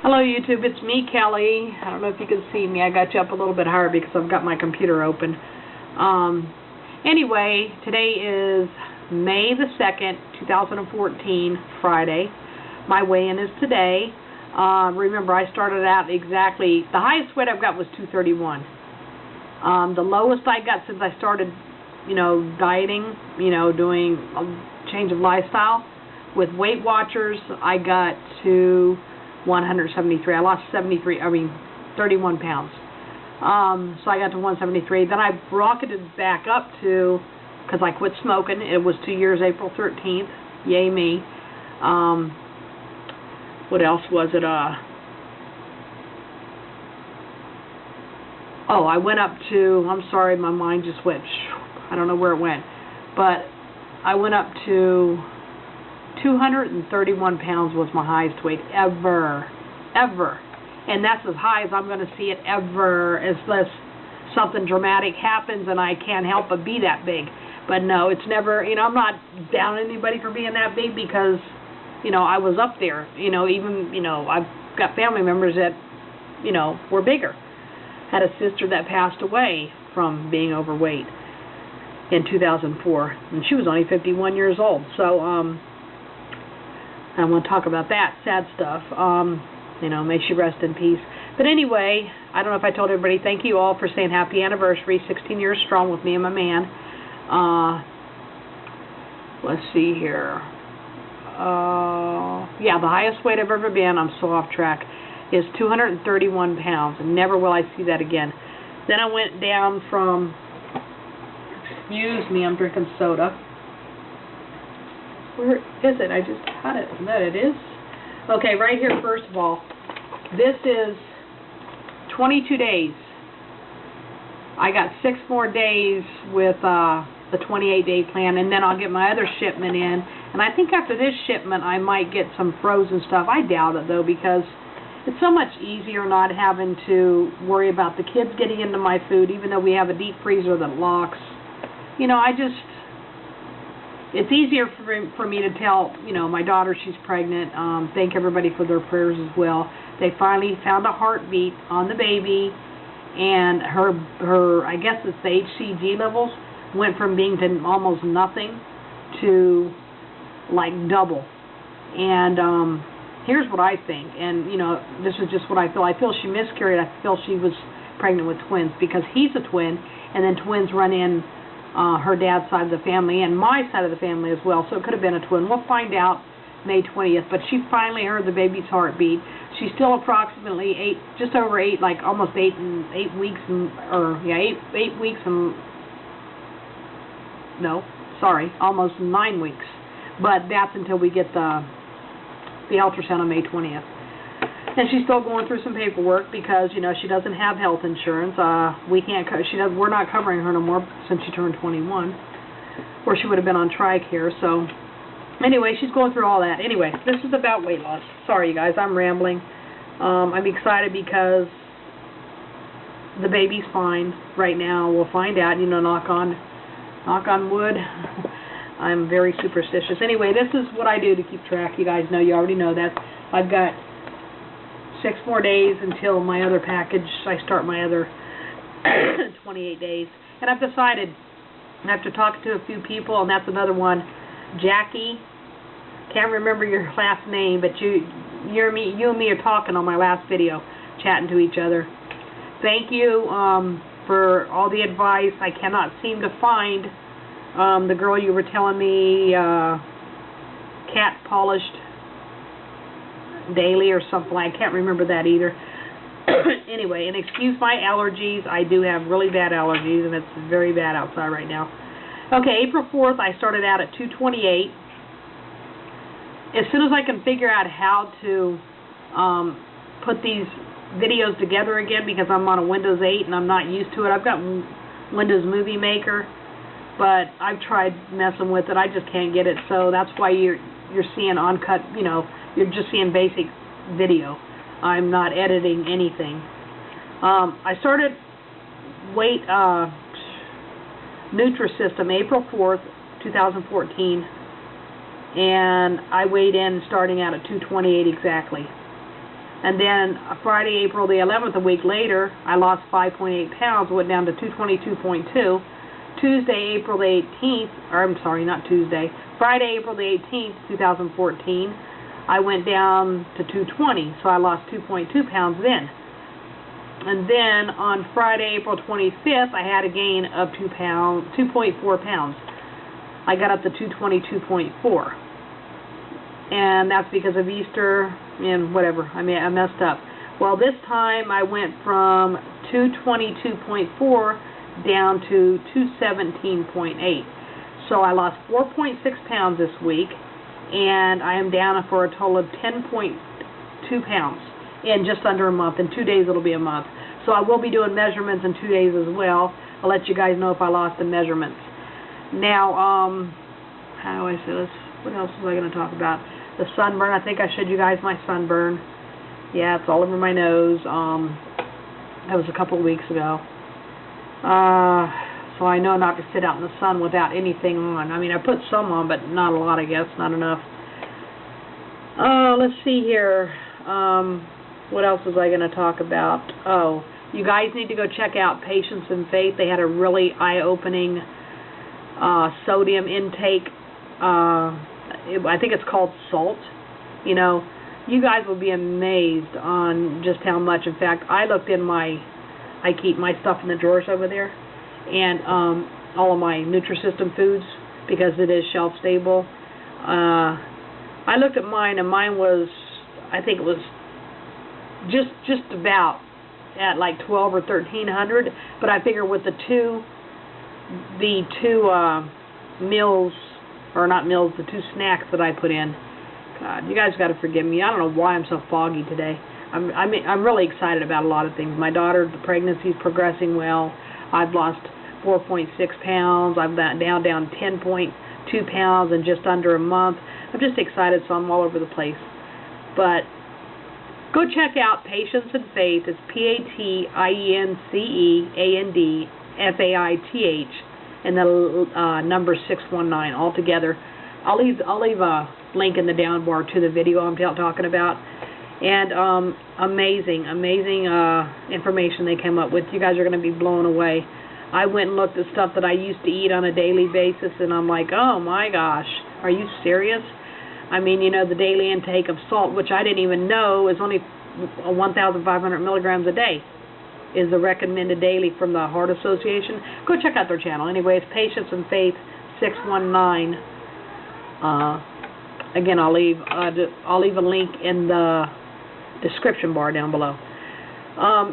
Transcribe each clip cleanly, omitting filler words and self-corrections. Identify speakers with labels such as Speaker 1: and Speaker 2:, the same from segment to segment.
Speaker 1: Hello YouTube, it's me, Kelly. I don't know if you can see me. I got you up a little bit higher because I've got my computer open. Anyway, today is May the 2nd, 2014, Friday. My weigh-in is today. Remember, I started out exactly, the highest weight I've got was 231. The lowest I got since I started, dieting, doing a change of lifestyle, with Weight Watchers, I got to 173. I lost 31 pounds. So I got to 173. Then I rocketed back up to, because I quit smoking. It was 2 years, April 13th. Yay me. What else was it? Oh, I went up to, I'm sorry, my mind just went, I don't know where it went. But I went up to 231 pounds was my highest weight ever. And that's as high as I'm going to see it ever, unless something dramatic happens and I can't help but be that big. But no, it's never, I'm not down on anybody for being that big because, I was up there. Even, I've got family members that, were bigger. Had a sister that passed away from being overweight in 2004, and she was only 51 years old. So, I want to talk about that sad stuff. May she rest in peace. But anyway, I don't know if I told everybody, thank you all for saying happy anniversary, 16 years strong with me and my man. Let's see here. Yeah, the highest weight I've ever been, I'm so off track, is 231 pounds. And never will I see that again. Then I went down from, excuse me, I'm drinking soda. Where is it? I just had it. That it is. Okay, right here, first of all. This is 22 days. I got 6 more days with the 28-day plan, and then I'll get my other shipment in. And I think after this shipment, I might get some frozen stuff. I doubt it, though, because it's so much easier not having to worry about the kids getting into my food, even though we have a deep freezer that locks. It's easier for me to tell, my daughter she's pregnant. Thank everybody for their prayers as well. They finally found a heartbeat on the baby, and her I guess it's the HCG levels went from being to almost nothing to like double. And here's what I think, and this is just what I feel. I feel she miscarried. I feel she was pregnant with twins because he's a twin, and then twins run in her dad's side of the family and my side of the family as well, so it could have been a twin. We'll find out May 20th, but she finally heard the baby's heartbeat. She's still approximately 8 weeks and no, sorry, almost 9 weeks, but that's until we get the ultrasound on May 20th. And she's still going through some paperwork because, she doesn't have health insurance. We're not covering her no more since she turned 21, or she would have been on TRICARE. So, anyway, she's going through all that. Anyway, this is about weight loss. Sorry, you guys, I'm rambling. I'm excited because the baby's fine right now. We'll find out. Knock on wood. I'm very superstitious. Anyway, this is what I do to keep track. You guys know. You already know that. I've got 6 more days until my other package. I start my other 28 days. And I've decided, after talking to a few people, and that's another one, Jackie, can't remember your last name, but you and me are talking on my last video, chatting to each other. Thank you for all the advice. I cannot seem to find the girl you were telling me, cat polished daily or something. I can't remember that either. Anyway, and excuse my allergies. I do have really bad allergies, and it's very bad outside right now. Okay, April 4th, I started out at 228. As soon as I can figure out how to put these videos together again, because I'm on a Windows 8 and I'm not used to it. I've got Windows Movie Maker, but I've tried messing with it. I just can't get it, so that's why you're seeing uncut, you're just seeing basic video. I'm not editing anything. I started Nutrisystem April 4th, 2014, and I weighed in starting out at 228 exactly. And then Friday, April the 11th, a week later, I lost 5.8 pounds, went down to 222.2. Tuesday, April the 18th, or I'm sorry, not Tuesday, Friday, April the 18th, 2014, I went down to 220, so I lost 2.2 pounds then. And then on Friday, April 25th, I had a gain of 2.4 pounds. I got up to 222.4. And that's because of Easter and whatever. I mean, I messed up. Well, this time I went from 222.4 down to 217.8. So I lost 4.6 pounds this week, and I am down for a total of 10.2 pounds in just under a month. In 2 days it'll be a month. So I will be doing measurements in 2 days as well. I'll let you guys know if I lost the measurements. Now, how do I say this? What else was I going to talk about? The sunburn. I think I showed you guys my sunburn. Yeah, it's all over my nose. That was a couple of weeks ago. So I know not to sit out in the sun without anything on. I mean, I put some on, but not a lot, I guess. Not enough. Let's see here. What else was I going to talk about? Oh, you guys need to go check out Patience and Faith. They had a really eye-opening sodium intake. I think it's called SALT. You know, you guys will be amazed on just how much. In fact, I looked in I keep my stuff in the drawers over there, and all of my Nutrisystem foods, because it is shelf stable. I looked at mine, and mine was, I think it was just about at like 12 or 1300, but I figure with the two meals, or not meals, the two snacks that I put in. God, you guys got to forgive me. I don't know why I'm so foggy today. I'm really excited about a lot of things. My daughter, the pregnancy is progressing well. I've lost 4.6 pounds. I'm down 10.2 pounds in just under a month. I'm just excited, so I'm all over the place. But go check out Patience and Faith. It's PATIENCEANDFAITH, and the number 619 all together. I'll leave a link in the down bar to the video I'm talking about. And amazing information they came up with. You guys are going to be blown away. I went and looked at stuff that I used to eat on a daily basis, and I'm like, oh my gosh, are you serious? I mean, you know, the daily intake of salt, which I didn't even know is only 1,500 milligrams a day, is the recommended daily from the Heart Association. Go check out their channel. Anyway, it's Patience and Faith 619. Again, I'll leave a link in the description bar down below.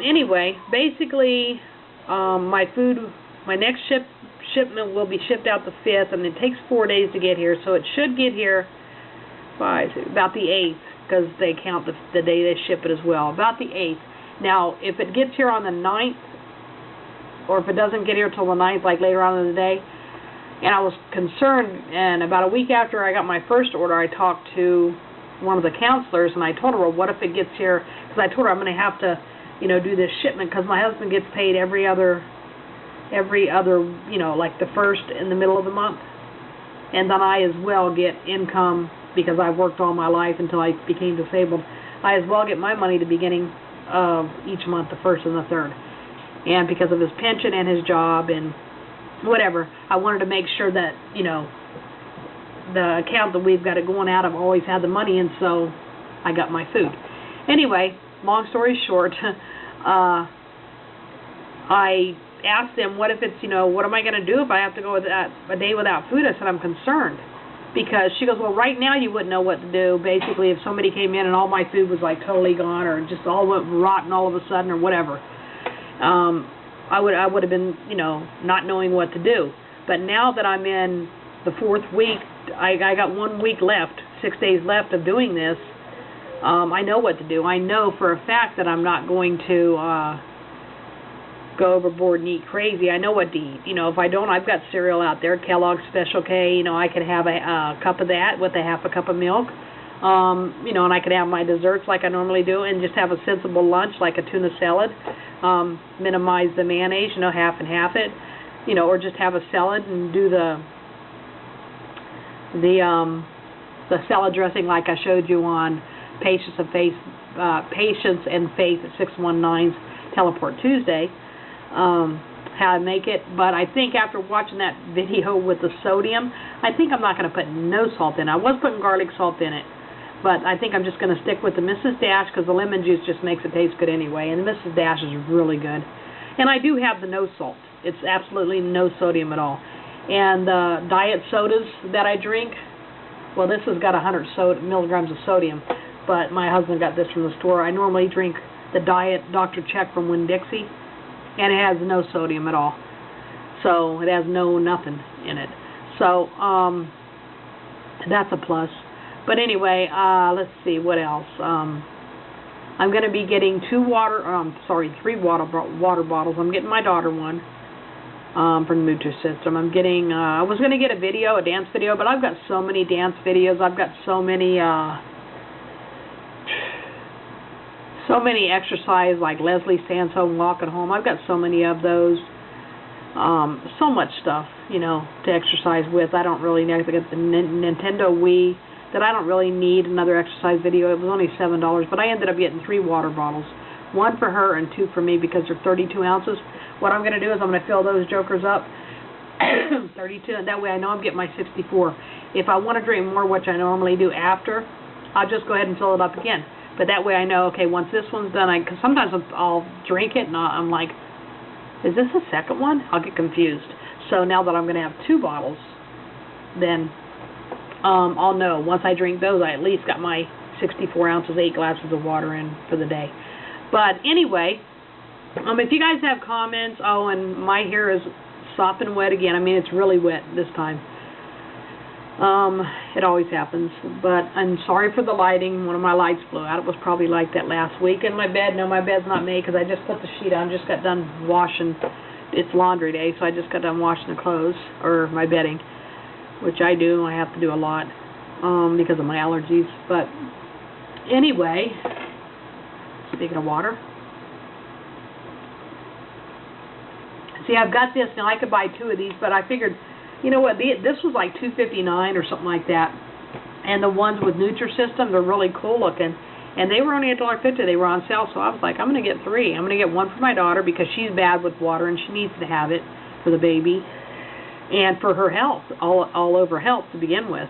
Speaker 1: Anyway, basically, my next shipment will be shipped out the 5th, and it takes 4 days to get here, so it should get here by about the 8th, because they count the day they ship it as well. About the 8th. Now, if it gets here on the 9th, or if it doesn't get here till the 9th, like later on in the day, and I was concerned, and about a week after I got my first order, I talked to one of the counselors, and I told her, well, what if it gets here, because I told her I'm going to have to, you know, do this shipment, because my husband gets paid every other, you know, like the first in the middle of the month, and then I as well get income, because I've worked all my life until I became disabled. I as well get my money at the beginning of each month, the 1st and the 3rd, and because of his pension and his job and whatever, I wanted to make sure that, you know, the account that we've got it going out, I've always had the money, and so I got my food. Anyway, long story short, I asked them, what if it's, you know, what am I going to do if I have to go a day without food? I said, I'm concerned. Because she goes, well, right now you wouldn't know what to do. Basically, if somebody came in and all my food was like totally gone, or just all went rotten all of a sudden, or whatever, I would have been, you know, not knowing what to do. But now that I'm in the 4th week, I got 1 week left, 6 days left of doing this. I know what to do. I know for a fact that I'm not going to go overboard and eat crazy. I know what to eat. You know, if I don't, I've got cereal out there, Kellogg's Special K. You know, I could have a cup of that with a half a cup of milk. You know, and I could have my desserts like I normally do, and just have a sensible lunch like a tuna salad. Minimize the mayonnaise, you know, half and half it. You know, or just have a salad and do the salad dressing like I showed you on Patience and Faith Patience and Faith at 619's Teleport Tuesday, how to make it. But I think after watching that video with the sodium, I think I'm not going to put no salt in it. I was putting garlic salt in it, but I think I'm just going to stick with the Mrs. Dash because the lemon juice just makes it taste good anyway, and the Mrs. Dash is really good. And I do have the no salt. It's absolutely no sodium at all. And the diet sodas that I drink, well, this has got 100 milligrams of sodium, but my husband got this from the store. I normally drink the Diet Dr. Check from Winn-Dixie, and it has no sodium at all. So it has nothing in it. So that's a plus. But anyway, let's see what else. I'm going to be getting 3 water bottles. I'm getting my daughter one from Nutrisystem. I'm getting, I was going to get a dance video, but I've got so many dance videos. I've got so many exercise, like Leslie stands home walking home. I've got so many of those. So much stuff, you know, to exercise with. I don't really need. I got the Nintendo Wii that I don't really need another exercise video. It was only $7, but I ended up getting 3 water bottles. 1 for her and 2 for me because they're 32 ounces. What I'm going to do is I'm going to fill those jokers up, 32, and that way I know I'm getting my 64. If I want to drink more, which I normally do after, I'll just go ahead and fill it up again. But that way I know, okay, once this one's done, because sometimes I'll drink it and I'm like, is this the second one? I'll get confused. So now that I'm going to have 2 bottles, then I'll know. Once I drink those, I at least got my 64 ounces, 8 glasses of water in for the day. But anyway, if you guys have comments, and my hair is soft and wet again. I mean, it's really wet this time. It always happens. But I'm sorry for the lighting. One of my lights blew out. It was probably like that last week. In my bed, no, my bed's not made because I just put the sheet on. Just got done washing. It's laundry day, so I just got done washing the clothes, or my bedding, which I do. I have to do a lot because of my allergies. But anyway, speaking of water, see, I've got this now. I could buy 2 of these, but I figured, you know what? This was like $2.59 or something like that, and the ones with Nutrisystem, they're really cool looking, and they were only $1.50. They were on sale, so I was like, I'm going to get 3. I'm going to get 1 for my daughter because she's bad with water and she needs to have it for the baby, and for her health, all over health to begin with.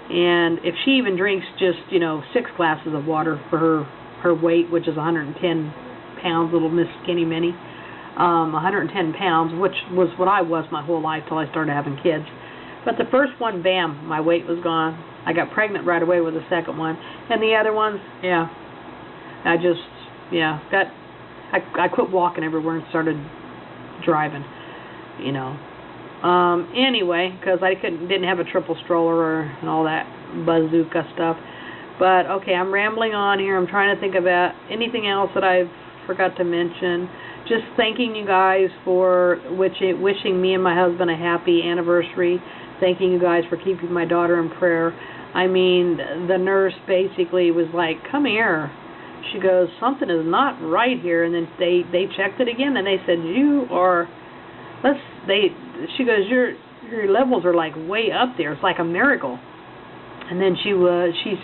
Speaker 1: And if she even drinks just, 6 glasses of water for her weight, which is 110 pounds, little Miss Skinny Minnie, 110 pounds, which was what I was my whole life till I started having kids. But the first one, bam, my weight was gone. I got pregnant right away with the second one. And the other ones, I quit walking everywhere and started driving, Anyway, because I didn't have a triple stroller and all that bazooka stuff. But, okay, I'm rambling on here. I'm trying to think about anything else that I've forgot to mention. Just thanking you guys for wishing me and my husband a happy anniversary. Thanking you guys for keeping my daughter in prayer. I mean, the nurse basically was like, come here. She goes, something is not right here. And then they checked it again, and they said, she goes, your levels are like way up there. It's like a miracle. And then she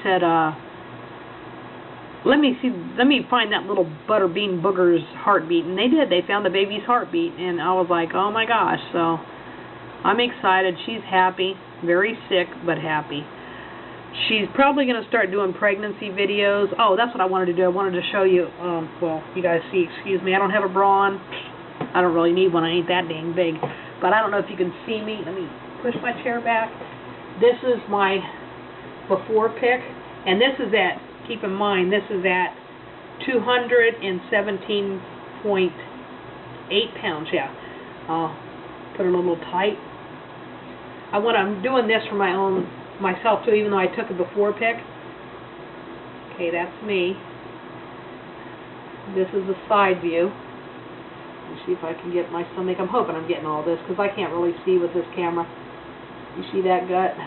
Speaker 1: said, let me find that little butterbean booger's heartbeat. And they did. They found the baby's heartbeat. And I was like, oh my gosh. So I'm excited. She's happy. Very sick, but happy. She's probably going to start doing pregnancy videos. Oh, that's what I wanted to do. I wanted to show you, you guys see, excuse me, I don't have a bra on. I don't really need one. I ain't that dang big. But I don't know if you can see me. Let me push my chair back. This is my before pic. And this is at, keep in mind, this is at 217.8 pounds. Yeah. I'll put it a little tight. I'm doing this for myself too, even though I took a before pic. Okay, that's me. This is the side view. Let's see if I can get my stomach. I'm hoping I'm getting all this because I can't really see with this camera. You see that gut?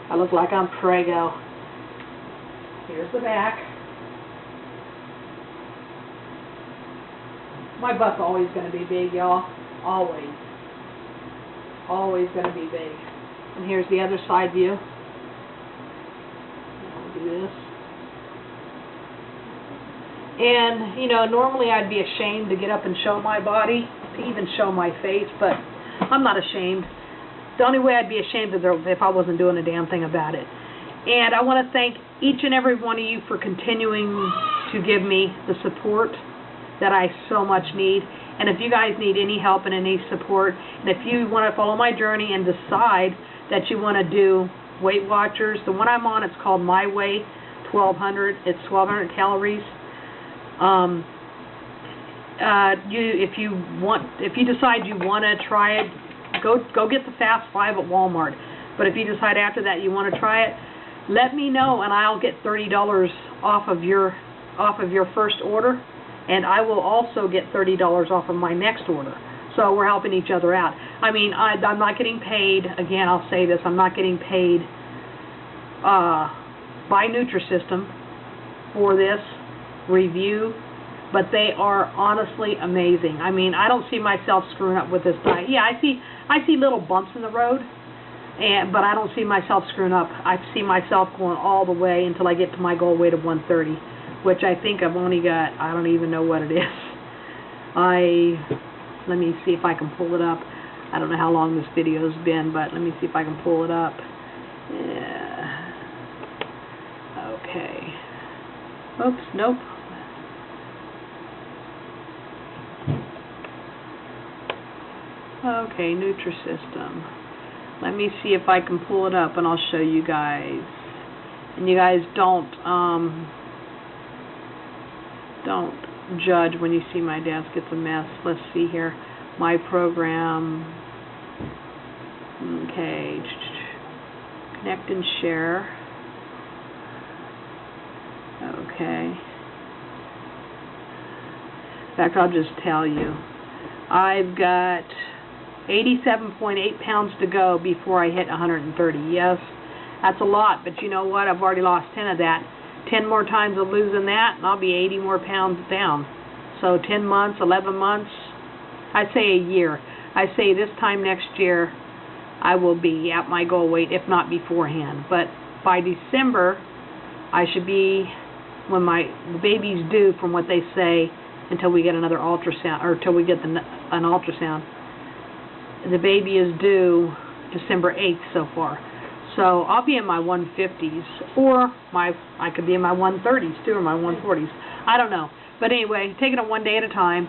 Speaker 1: I look like I'm Prego. Here's the back. My butt's always going to be big, y'all. Always. Always going to be big. And here's the other side view. I'll do this. And, you know, normally I'd be ashamed to get up and show my body, to even show my face, but I'm not ashamed. The only way I'd be ashamed is if I wasn't doing a damn thing about it. And I want to thank each and every one of you for continuing to give me the support that I so much need. And if you guys need any help and any support, and if you want to follow my journey and decide that you want to do Weight Watchers, the one I'm on, it's called My Weight 1200. It's 1200 calories. If you decide you want to try it, go get the Fast 5 at Walmart. But if you decide after that you want to try it, let me know, and I'll get $30 off of your first order, and I will also get $30 off of my next order. So we're helping each other out. I mean, I'm not getting paid. Again, I'll say this: I'm not getting paid by Nutrisystem for this review, but they are honestly amazing. I mean, I don't see myself screwing up with this diet. Yeah, I see little bumps in the road, but I don't see myself screwing up. I see myself going all the way until I get to my goal weight of 130, which I think I've only got, I don't even know what it is. Let me see if I can pull it up. I don't know how long this video's been, but let me see if I can pull it up. Yeah. Okay. Oops, nope. Okay, Nutrisystem. Let me see if I can pull it up, and I'll show you guys. And you guys don't judge when you see my desk. It's a mess. Let's see here. My program. Okay. Connect and share. Okay. In fact, I'll just tell you. I've got 87.8 pounds to go before I hit 130. Yes, that's a lot, but you know what? I've already lost 10 of that. 10 more times of losing that, and I'll be 80 more pounds down. So 10 months, 11 months, I'd say a year. I say this time next year, I will be at my goal weight, if not beforehand. But by December, I should be, when the baby's due, from what they say, until we get another ultrasound, or until we get an ultrasound. The baby is due December 8th so far. So I'll be in my 150s, or I could be in my 130s too, or my 140s. I don't know. But anyway, taking it one day at a time.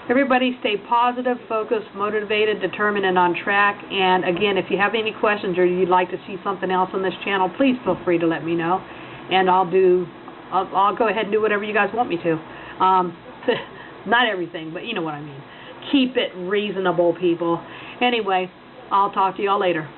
Speaker 1: Everybody stay positive, focused, motivated, determined, and on track. And again, if you have any questions or you'd like to see something else on this channel, please feel free to let me know. And I'll go ahead and do whatever you guys want me to. Not everything, but you know what I mean. Keep it reasonable, people. Anyway, I'll talk to y'all later.